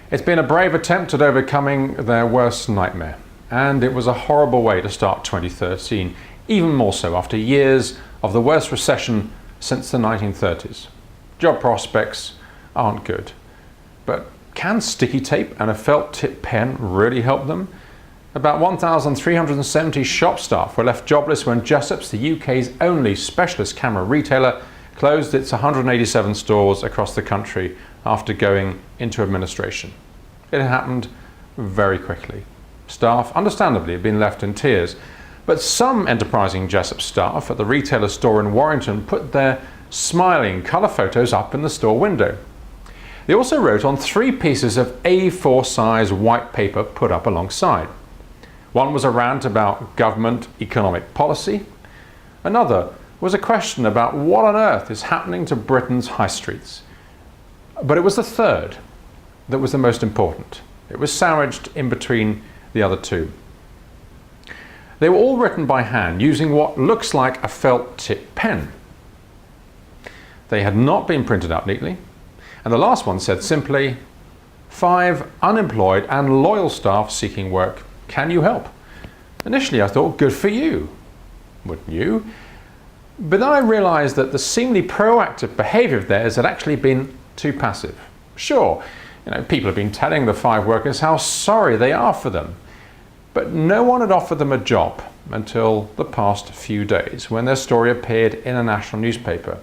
It's been a brave attempt at overcoming their worst nightmare, and it was a horrible way to start 2013, even more so after years of the worst recession since the 1930s. Job prospects aren't good, but can sticky tape and a felt tip pen really help them? About 1,370 shop staff were left jobless when Jessop's, the UK's only specialist camera retailer, closed its 187 stores across the country after going into administration. It happened very quickly. Staff, understandably, had been left in tears, but some enterprising Jessop staff at the retailer store in Warrington put their smiling colour photos up in the store window. They also wrote on 3 pieces of A4 size white paper put up alongside. One was a rant about government economic policy. Another was a question about what on earth is happening to Britain's high streets. But it was the third that was the most important. It was sandwiched in between the other 2. They were all written by hand using what looks like a felt tip pen. They had not been printed out neatly, and the last one said simply, 5 unemployed and loyal staff seeking work. Can you help? Initially I thought, good for you. Wouldn't you? But then I realised that the seemingly proactive behaviour of theirs had actually been too passive. Sure, people have been telling the 5 workers how sorry they are for them, but no one had offered them a job until the past few days when their story appeared in a national newspaper.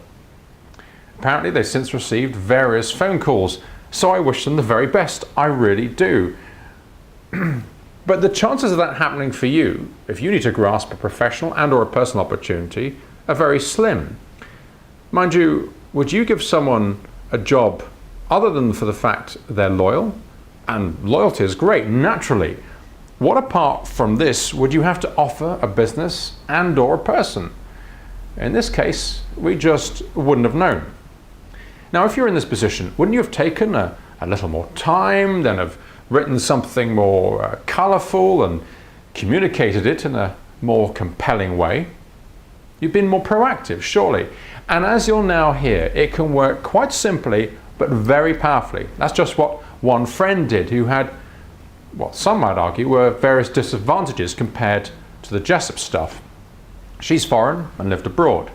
Apparently they've since received various phone calls, so I wish them the very best, I really do. But the chances of that happening for you, if you need to grasp a professional and or a personal opportunity, are very slim. Mind you, would you give someone a job other than for the fact they're loyal? And loyalty is great, naturally. What apart from this would you have to offer a business and or a person? In this case, we just wouldn't have known. Now, if you're in this position, wouldn't you have taken a little more time, then have written something more colourful and communicated it in a more compelling way? You've been more proactive, surely. And as you'll now hear, it can work quite simply, but very powerfully. That's just what one friend did who had, what some might argue, were various disadvantages compared to the Jessop stuff. She's foreign and lived abroad.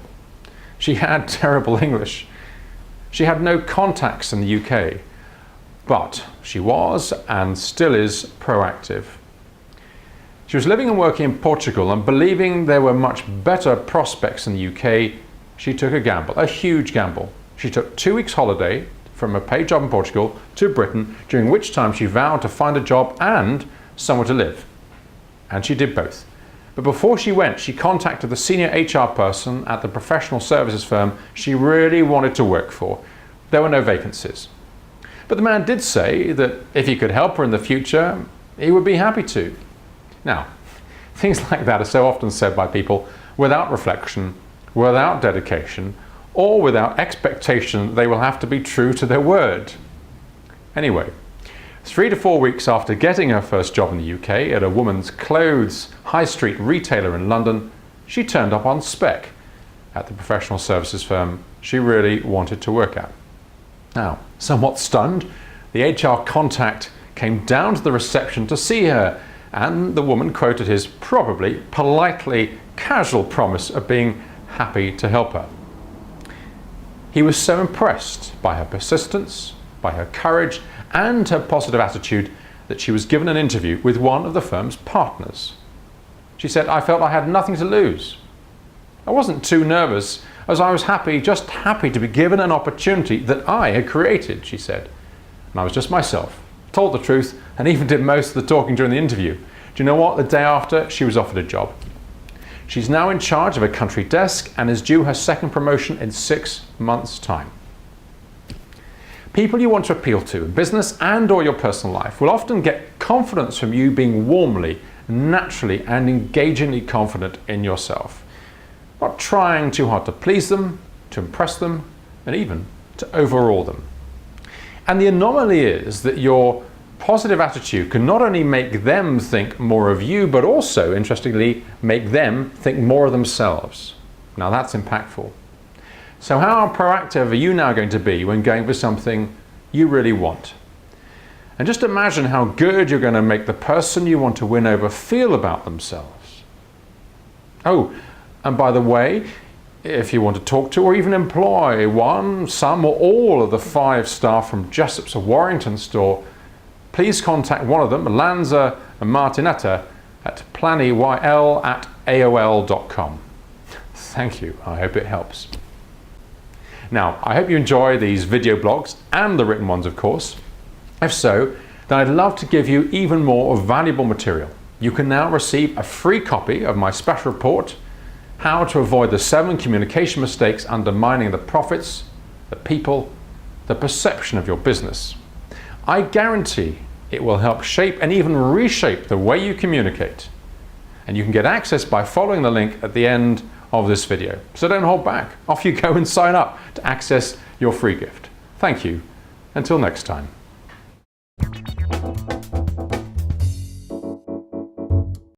She had terrible English. She had no contacts in the UK, but she was and still is proactive. She was living and working in Portugal, and believing there were much better prospects in the UK, she took a gamble, a huge gamble. She took 2 weeks holiday from a paid job in Portugal to Britain, during which time she vowed to find a job and somewhere to live. And she did both. But before she went, she contacted the senior HR person at the professional services firm she really wanted to work for. There were no vacancies. But the man did say that if he could help her in the future, he would be happy to. Now, things like that are so often said by people without reflection, without dedication, or without expectation they will have to be true to their word. Anyway, 3 to 4 weeks after getting her first job in the UK at a woman's clothes high street retailer in London, she turned up on spec at the professional services firm she really wanted to work at. Now, somewhat stunned, the HR contact came down to the reception to see her, and the woman quoted his probably politely casual promise of being happy to help her. He was so impressed by her persistence, by her courage, and her positive attitude that she was given an interview with one of the firm's partners. She said, "I felt I had nothing to lose. I wasn't too nervous, as I was just happy to be given an opportunity that I had created," she said. "And I was just myself, told the truth, and even did most of the talking during the interview." Do you know what? The day after, she was offered a job. She's now in charge of a country desk and is due her second promotion in 6 months' time. People you want to appeal to in business and or your personal life will often get confidence from you being warmly, naturally and engagingly confident in yourself. Not trying too hard to please them, to impress them, and even to overawe them. And the anomaly is that your positive attitude can not only make them think more of you, but also, interestingly, make them think more of themselves. Now that's impactful. So how proactive are you now going to be when going for something you really want? And just imagine how good you're going to make the person you want to win over feel about themselves. Oh, and by the way, if you want to talk to or even employ one, some or all of the 5 staff from Jessop's Warrington store, please contact one of them, Lanza and Martinetta, at planyl@aol.com. Thank you. I hope it helps. Now, I hope you enjoy these video blogs and the written ones, of course. If so, then I'd love to give you even more valuable material. You can now receive a free copy of my special report, How to Avoid the 7 Communication Mistakes Undermining the Profits, the People, the Perception of Your Business. I guarantee it will help shape and even reshape the way you communicate. And you can get access by following the link at the end of this video. So don't hold back. Off you go and sign up to access your free gift. Thank you. Until next time.